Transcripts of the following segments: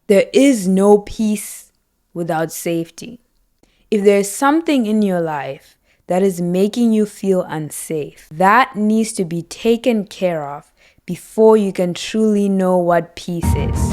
There is no peace without safety. If there's something in your life that is making you feel unsafe, that needs to be taken care of before you can truly know what peace is.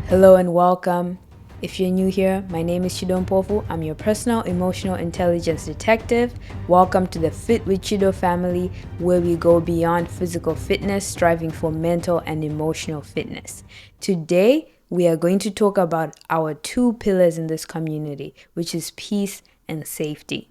Hello and welcome. If you're new here, my name is Chidon Pofu. I'm your personal emotional intelligence detective. Welcome to the Fit with Chido family, where we go beyond physical fitness, striving for mental and emotional fitness. Today, we are going to talk about our two pillars in this community, which is peace and safety.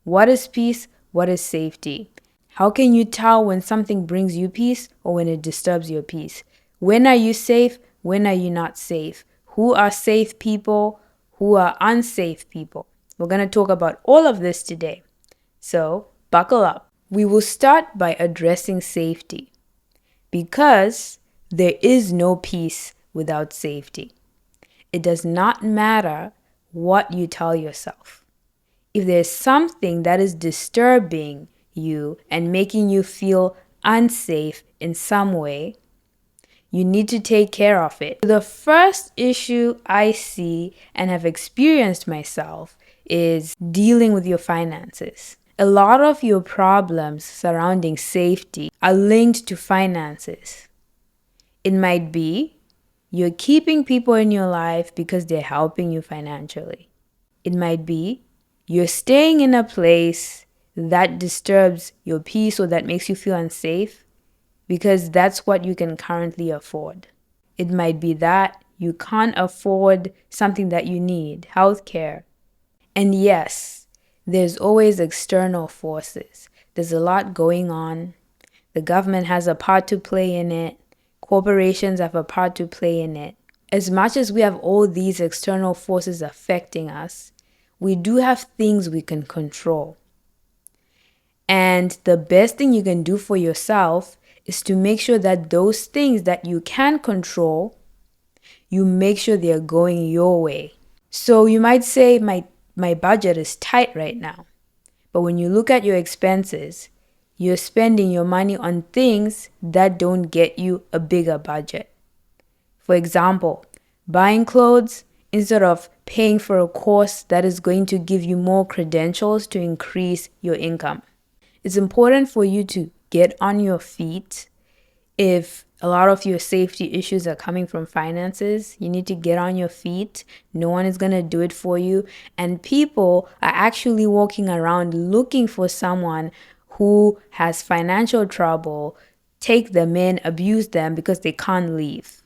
What is peace? What is safety? How can you tell when something brings you peace or when it disturbs your peace? When are you safe? When are you not safe? Who are safe people? Who are unsafe people? We're going to talk about all of this today. So, buckle up. We will start by addressing safety because there is no peace without safety. It does not matter what you tell yourself. If there's something that is disturbing you and making you feel unsafe in some way, you need to take care of it. The first issue I see and have experienced myself is dealing with your finances. A lot of your problems surrounding safety are linked to finances. It might be you're keeping people in your life because they're helping you financially. It might be you're staying in a place that disturbs your peace or that makes you feel unsafe because that's what you can currently afford. It might be that you can't afford something that you need, healthcare. And yes, there's always external forces. There's a lot going on. The government has a part to play in it. Corporations have a part to play in it. As much as we have all these external forces affecting us, we do have things we can control. And the best thing you can do for yourself is to make sure that those things that you can control, you make sure they're going your way. So you might say, my budget is tight right now. But when you look at your expenses, you're spending your money on things that don't get you a bigger budget. For example, buying clothes instead of paying for a course that is going to give you more credentials to increase your income. It's important for you to get on your feet. If a lot of your safety issues are coming from finances, you need to get on your feet. No one is going to do it for you. And people are actually walking around looking for someone who has financial trouble, take them in, abuse them because they can't leave.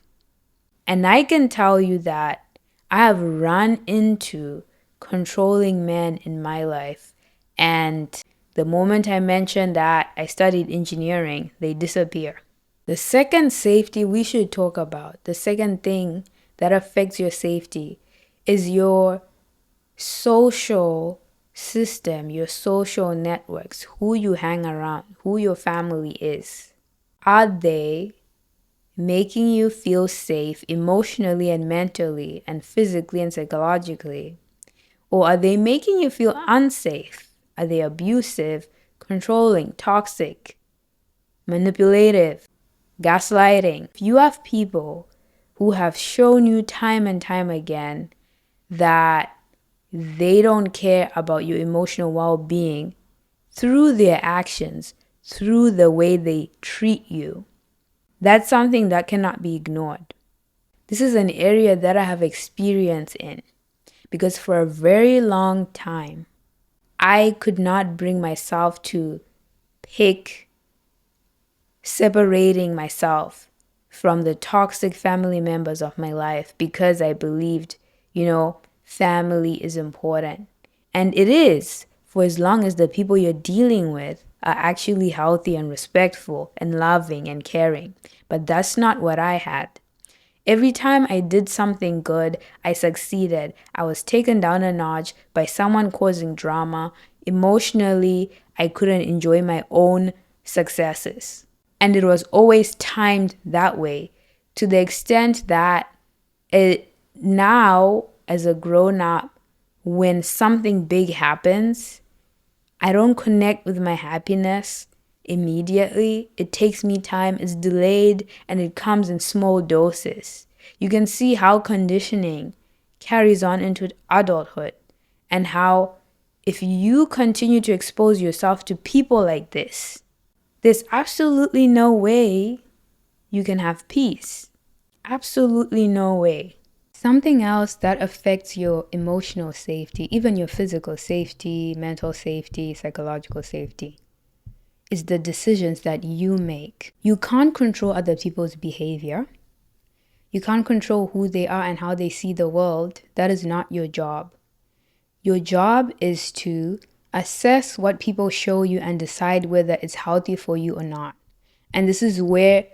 And I can tell you that I have run into controlling men in my life. And the moment I mention that I studied engineering, they disappear. The second safety we should talk about, the second thing that affects your safety is your social system, your social networks, who you hang around, who your family is. Are they making you feel safe emotionally and mentally and physically and psychologically? Or are they making you feel unsafe? Are they abusive, controlling, toxic, manipulative, gaslighting? If you have people who have shown you time and time again that they don't care about your emotional well-being through their actions, through the way they treat you, that's something that cannot be ignored. This is an area that I have experience in because for a very long time, I could not bring myself to pick separating myself from the toxic family members of my life because I believed, family is important. And it is, for as long as the people you're dealing with are actually healthy and respectful and loving and caring. But that's not what I had. Every time I did something good, I succeeded. I was taken down a notch by someone causing drama. Emotionally, I couldn't enjoy my own successes. And it was always timed that way to the extent that now, as a grown up, when something big happens, I don't connect with my happiness immediately. It takes me time, it's delayed, and it comes in small doses. You can see how conditioning carries on into adulthood, and how if you continue to expose yourself to people like this, there's absolutely no way you can have peace. Absolutely no way. Something else that affects your emotional safety, even your physical safety, mental safety, psychological safety, is the decisions that you make. You can't control other people's behavior. You can't control who they are and how they see the world. That is not your job. Your job is to assess what people show you and decide whether it's healthy for you or not. And this is where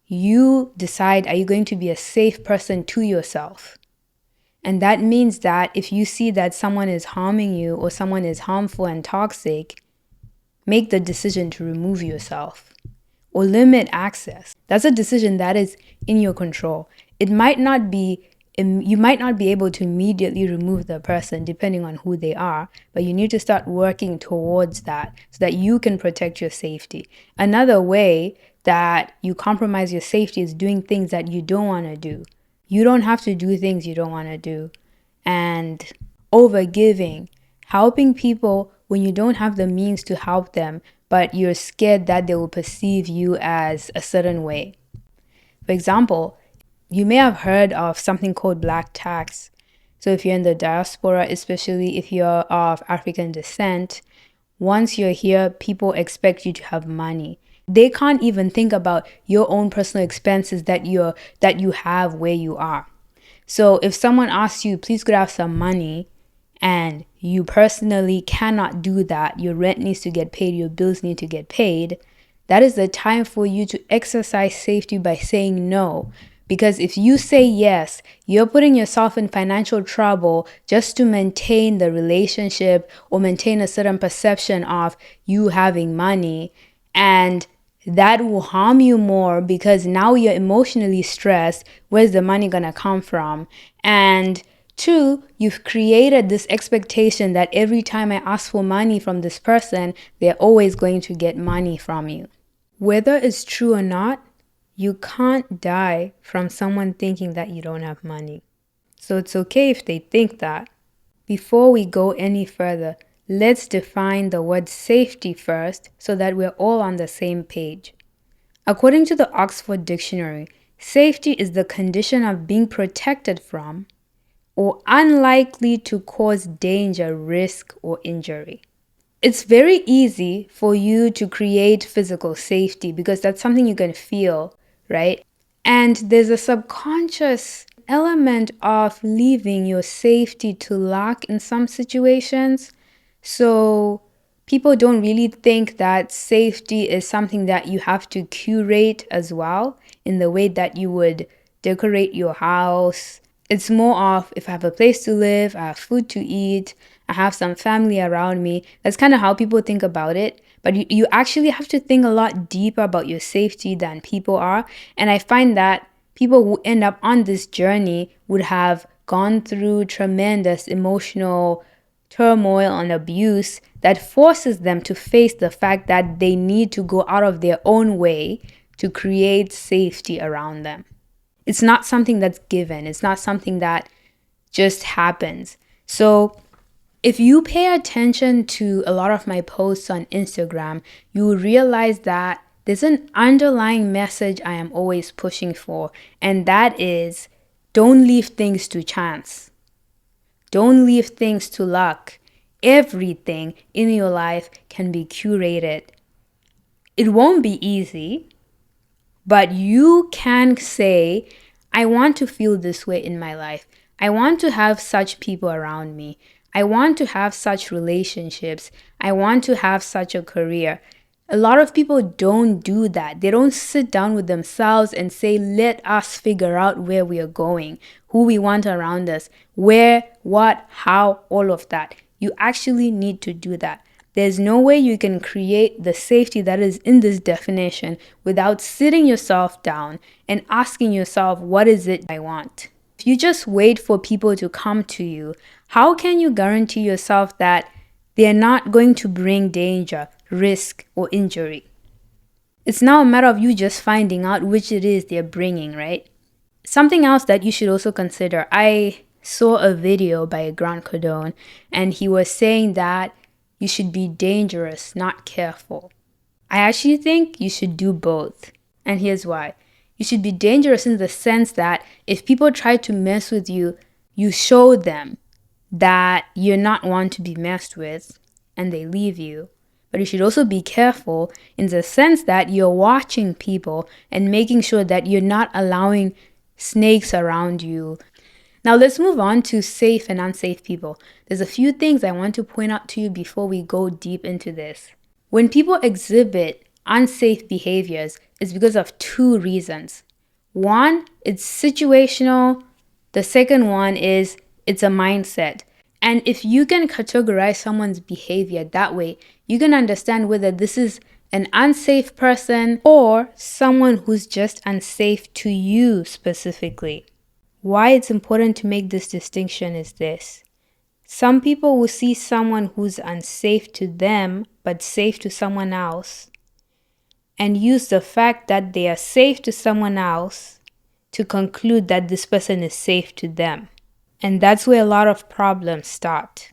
you decide, are you going to be a safe person to yourself? And that means that if you see that someone is harming you or someone is harmful and toxic, make the decision to remove yourself or limit access. That's a decision that is in your control. It might not be, you might not be able to immediately remove the person depending on who they are, but you need to start working towards that so that you can protect your safety. Another way that you compromise your safety is doing things that you don't want to do. You don't have to do things you don't want to do. And overgiving, helping people when you don't have the means to help them, but you're scared that they will perceive you as a certain way. For example, you may have heard of something called black tax. So if you're in the diaspora, especially if you're of African descent, once you're here, people expect you to have money. They can't even think about your own personal expenses that you have where you are. So if someone asks you, please could I have some money, and you personally cannot do that, your rent needs to get paid, your bills need to get paid, that is the time for you to exercise safety by saying no. Because if you say yes, you're putting yourself in financial trouble just to maintain the relationship or maintain a certain perception of you having money. And that will harm you more because now you're emotionally stressed. Where's the money gonna come from? And two, you've created this expectation that every time I ask for money from this person, they're always going to get money from you. Whether it's true or not, you can't die from someone thinking that you don't have money. So it's okay if they think that. Before we go any further, let's define the word safety first so that we're all on the same page. According to the Oxford Dictionary, safety is the condition of being protected from or unlikely to cause danger, risk, or injury. It's very easy for you to create physical safety because that's something you can feel, right? And there's a subconscious element of leaving your safety to lack in some situations. So people don't really think that safety is something that you have to curate as well in the way that you would decorate your house. It's more of, if I have a place to live, I have food to eat, I have some family around me. That's kind of how people think about it. But you actually have to think a lot deeper about your safety than people are. And I find that people who end up on this journey would have gone through tremendous emotional turmoil and abuse that forces them to face the fact that they need to go out of their own way to create safety around them. It's not something that's given. It's not something that just happens. So if you pay attention to a lot of my posts on Instagram, you will realize that there's an underlying message I am always pushing for, and that is, don't leave things to chance. Don't leave things to luck. Everything in your life can be curated. It won't be easy, but you can say, I want to feel this way in my life. I want to have such people around me. I want to have such relationships. I want to have such a career. A lot of people don't do that. They don't sit down with themselves and say, let us figure out where we are going, who we want around us, where, what, how, all of that. You actually need to do that. There's no way you can create the safety that is in this definition without sitting yourself down and asking yourself, what is it I want? If you just wait for people to come to you, how can you guarantee yourself that they're not going to bring danger, risk, or injury? It's now a matter of you just finding out which it is they're bringing, right? Something else that you should also consider, I saw a video by Grant Cardone, and he was saying that you should be dangerous, not careful. I actually think you should do both. And here's why. You should be dangerous in the sense that if people try to mess with you, you show them that you're not one to be messed with and they leave you. But you should also be careful in the sense that you're watching people and making sure that you're not allowing snakes around you. Now let's move on to safe and unsafe people. There's a few things I want to point out to you before we go deep into this. When people exhibit unsafe behaviors, it's because of two reasons. One, it's situational. The second one is it's a mindset. And if you can categorize someone's behavior that way, you can understand whether this is an unsafe person or someone who's just unsafe to you specifically. Why it's important to make this distinction is this. Some people will see someone who's unsafe to them but safe to someone else and use the fact that they are safe to someone else to conclude that this person is safe to them. And that's where a lot of problems start.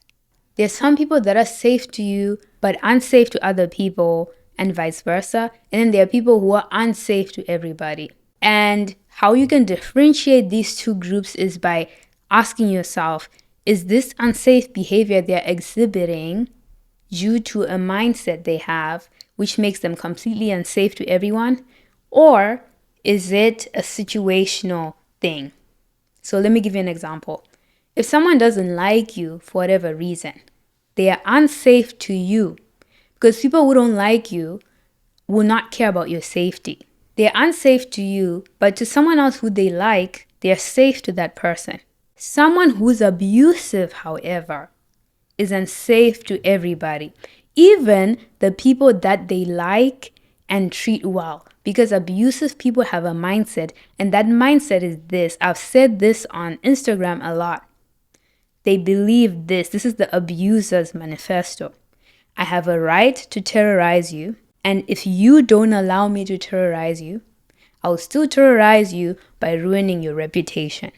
There's some people that are safe to you but unsafe to other people and vice versa. And then there are people who are unsafe to everybody. And how you can differentiate these two groups is by asking yourself, is this unsafe behavior they're exhibiting due to a mindset they have which makes them completely unsafe to everyone? Or is it a situational thing? So let me give you an example. If someone doesn't like you for whatever reason, they are unsafe to you because people who don't like you will not care about your safety. They're unsafe to you, but to someone else who they like, they're safe to that person. Someone who's abusive, however, is unsafe to everybody, even the people that they like and treat well. Because abusive people have a mindset, and that mindset is this. I've said this on Instagram a lot. They believe this. This is the abuser's manifesto. I have a right to terrorize you, and if you don't allow me to terrorize you, I'll still terrorize you by ruining your reputation.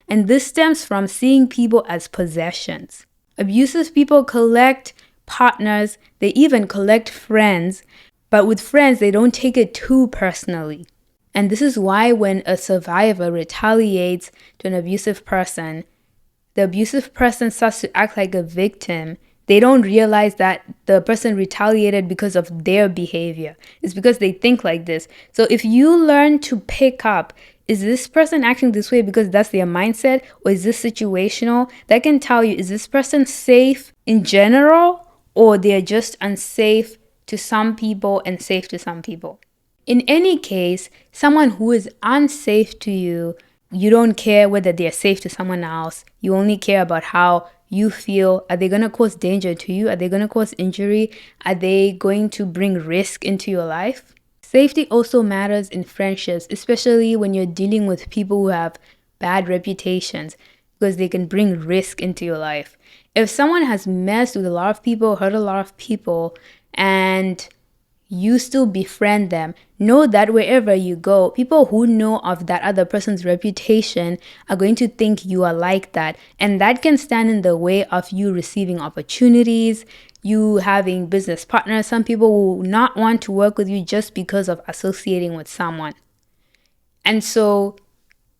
And this stems from seeing people as possessions. Abusive people collect partners, they even collect friends, but with friends, they don't take it too personally. And this is why when a survivor retaliates to an abusive person, the abusive person starts to act like a victim. They don't realize that the person retaliated because of their behavior. It's because they think like this. So if you learn to pick up, is this person acting this way because that's their mindset, or is this situational? That can tell you, is this person safe in general, or they're just unsafe to some people and safe to some people? In any case, someone who is unsafe to you, you don't care whether they're safe to someone else. You only care about how you feel. Are they going to cause danger to you? Are they going to cause injury? Are they going to bring risk into your life? Safety also matters in friendships, especially when you're dealing with people who have bad reputations, because they can bring risk into your life. If someone has messed with a lot of people, hurt a lot of people, and you still befriend them, know that wherever you go, people who know of that other person's reputation are going to think you are like that. And that can stand in the way of you receiving opportunities, you having business partners. Some people will not want to work with you just because of associating with someone. And so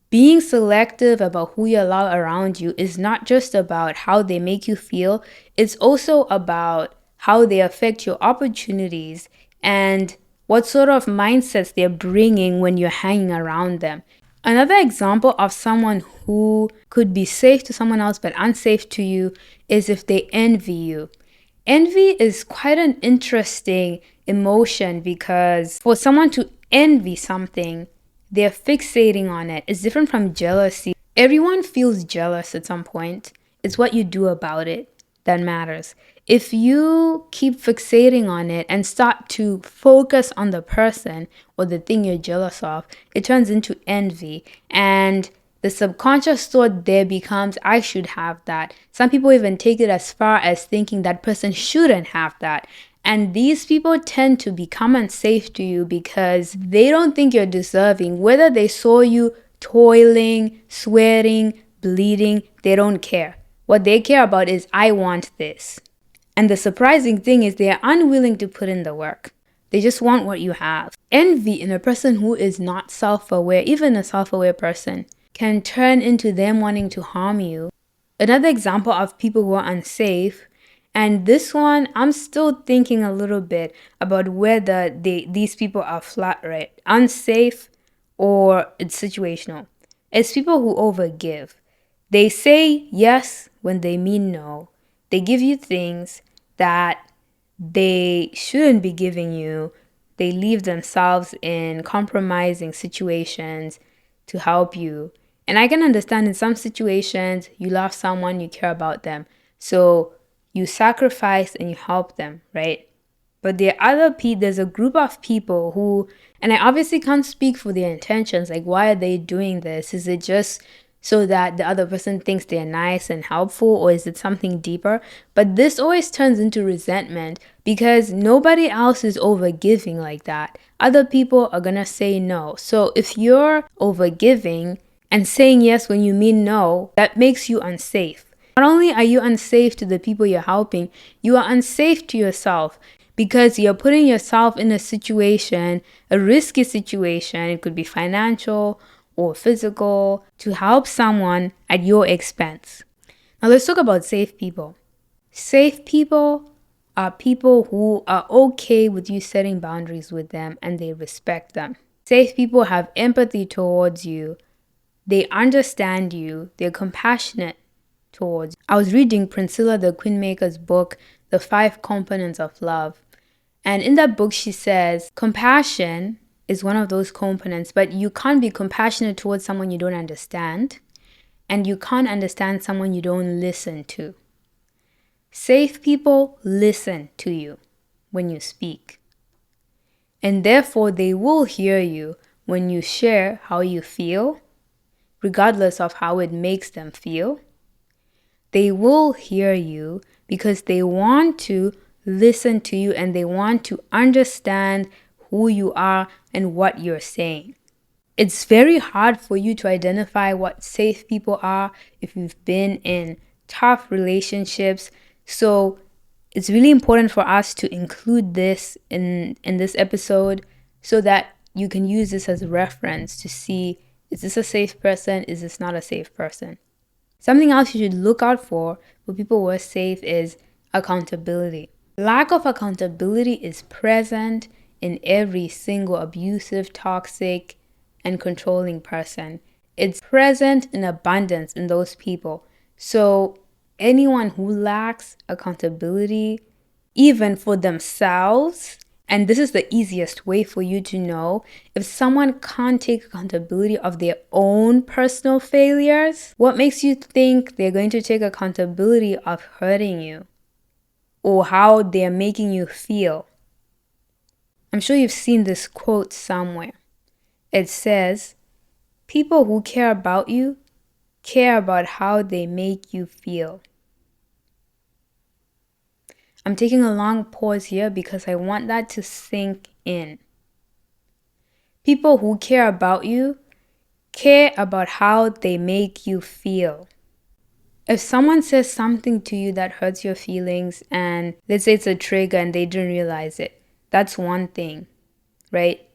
being selective about who you allow around you is not just about how they make you feel. It's also about how they affect your opportunities and what sort of mindsets they're bringing when you're hanging around them. Another example of someone who could be safe to someone else but unsafe to you is if they envy you. Envy is quite an interesting emotion because for someone to envy something, they're fixating on it. It's different from jealousy. Everyone feels jealous at some point. It's what you do about it that matters. If you keep fixating on it and start to focus on the person or the thing you're jealous of, it turns into envy. And the subconscious thought there becomes, I should have that. Some people even take it as far as thinking that person shouldn't have that. And these people tend to become unsafe to you because they don't think you're deserving. Whether they saw you toiling, sweating, bleeding, they don't care. What they care about is, I want this. And the surprising thing is they are unwilling to put in the work. They just want what you have. Envy in a person who is not self-aware, even a self-aware person, can turn into them wanting to harm you. Another example of people who are unsafe, and this one, I'm still thinking a little bit about whether these people are flat right, unsafe, or it's situational. It's people who overgive. They say yes when they mean no. They give you things that they shouldn't be giving you. They leave themselves in compromising situations to help you. And I can understand in some situations you love someone, you care about them. So you sacrifice and you help them, right? But there's a group of people who, and I obviously can't speak for their intentions. Like, why are they doing this? Is it just so that the other person thinks they're nice and helpful, or is it something deeper? But this always turns into resentment because nobody else is overgiving like that. Other people are gonna say no. So if you're overgiving and saying yes when you mean no, that makes you unsafe. Not only are you unsafe to the people you're helping, you are unsafe to yourself because you're putting yourself in a situation, a risky situation. It could be financial or physical, to help someone at your expense. Now let's talk about safe people. Safe people are people who are okay with you setting boundaries with them and they respect them. Safe people have empathy towards you. They understand you. They're compassionate towards you. I was reading Priscilla the Queenmaker's book, The 5 Components of Love. And in that book, she says, compassion is one of those components, but you can't be compassionate towards someone you don't understand, and you can't understand someone you don't listen to. Safe people listen to you when you speak, and therefore they will hear you when you share how you feel, regardless of how it makes them feel. They will hear you because they want to listen to you and they want to understand who you are and what you're saying. It's very hard for you to identify what safe people are if you've been in tough relationships. So it's really important for us to include this in this episode so that you can use this as a reference to see, is this a safe person? Is this not a safe person? Something else you should look out for people who are safe is accountability. Lack of accountability is present in every single abusive, toxic, and controlling person. It's present in abundance in those people. So anyone who lacks accountability, even for themselves, and this is the easiest way for you to know, if someone can't take accountability of their own personal failures, what makes you think they're going to take accountability of hurting you or how they're making you feel? I'm sure you've seen this quote somewhere. It says, people who care about you care about how they make you feel. I'm taking a long pause here because I want that to sink in. People who care about you care about how they make you feel. If someone says something to you that hurts your feelings, and let's say it's a trigger and they didn't realize it, that's one thing, right?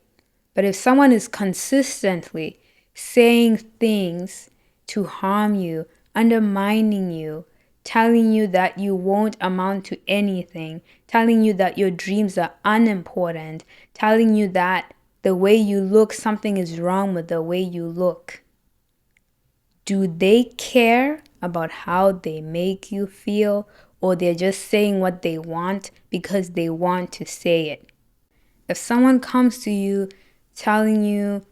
But if someone is consistently saying things to harm you, undermining you, telling you that you won't amount to anything, telling you that your dreams are unimportant, telling you that the way you look, something is wrong with the way you look, do they care about how they make you feel, or they're just saying what they want because they want to say it? If someone comes to you telling you,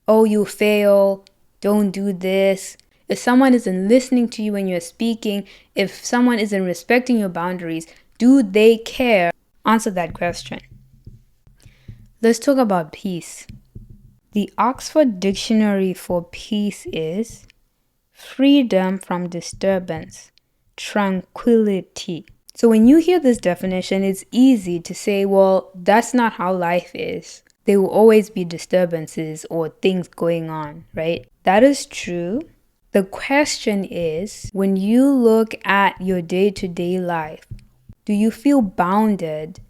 oh, you fail, don't do this. If someone isn't listening to you when you're speaking, if someone isn't respecting your boundaries, do they care? Answer that question. Let's talk about peace. The Oxford Dictionary for peace is freedom from disturbance, tranquility. So when you hear this definition, it's easy to say, well, that's not how life is. There will always be disturbances or things going on, right? That is true. The question is, when you look at your day-to-day life, do you feel bounded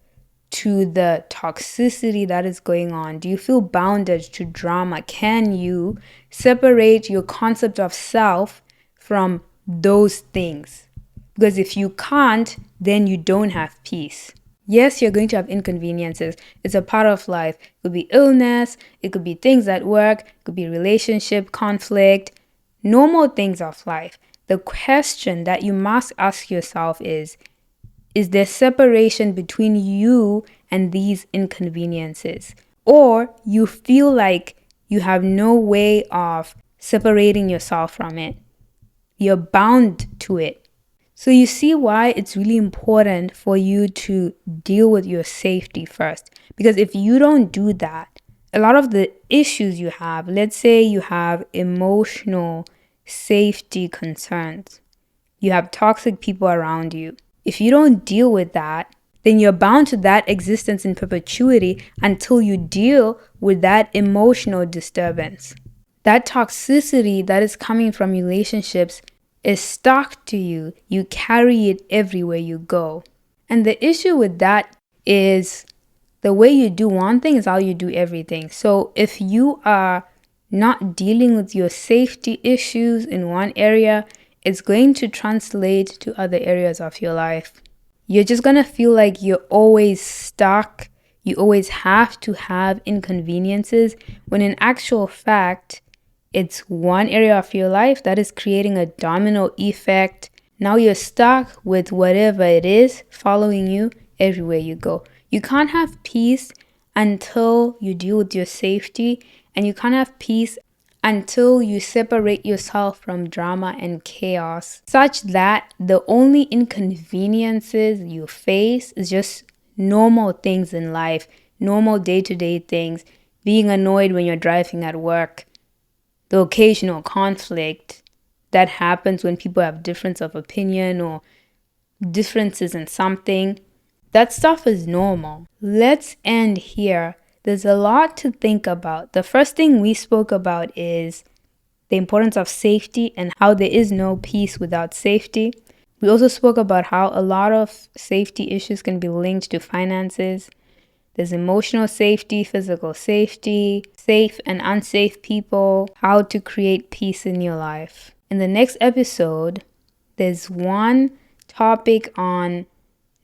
to the toxicity that is going on? Do you feel bounded to drama? Can you separate your concept of self from those things? Because if you can't, then you don't have peace. Yes, you're going to have inconveniences. It's a part of life. It could be illness, it could be things at work, it could be relationship conflict, normal things of life. The question that you must ask yourself is there separation between you and these inconveniences? Or you feel like you have no way of separating yourself from it. You're bound to it. So you see why it's really important for you to deal with your safety first. Because if you don't do that, a lot of the issues you have, let's say you have emotional safety concerns, you have toxic people around you. If you don't deal with that, then you're bound to that existence in perpetuity until you deal with that emotional disturbance. That toxicity that is coming from relationships is stuck to you. You carry it everywhere you go. And the issue with that is the way you do one thing is how you do everything. So if you are not dealing with your safety issues in one area, it's going to translate to other areas of your life. You're just going to feel like you're always stuck. You always have to have inconveniences, when in actual fact, it's one area of your life that is creating a domino effect. Now you're stuck with whatever it is following you everywhere you go. You can't have peace until you deal with your safety, and you can't have peace until you separate yourself from drama and chaos, such that the only inconveniences you face is just normal things in life, normal day-to-day things, being annoyed when you're driving at work, the occasional conflict that happens when people have difference of opinion or differences in something. That stuff is normal. Let's end here. There's a lot to think about. The first thing we spoke about is the importance of safety and how there is no peace without safety. We also spoke about how a lot of safety issues can be linked to finances. There's emotional safety, physical safety, safe and unsafe people, how to create peace in your life. In the next episode, there's one topic on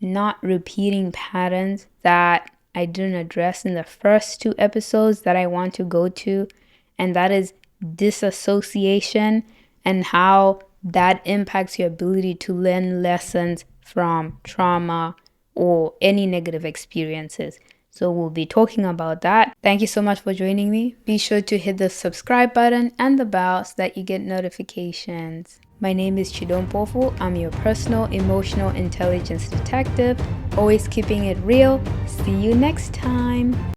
not repeating patterns that I didn't address in the first two episodes that I want to go to, and that is disassociation and how that impacts your ability to learn lessons from trauma or any negative experiences. So we'll be talking about that. Thank you so much for joining me. Be sure to hit the subscribe button and the bell so that you get notifications. My name is Chidon Pofu. I'm your personal emotional intelligence detective, always keeping it real. See you next time.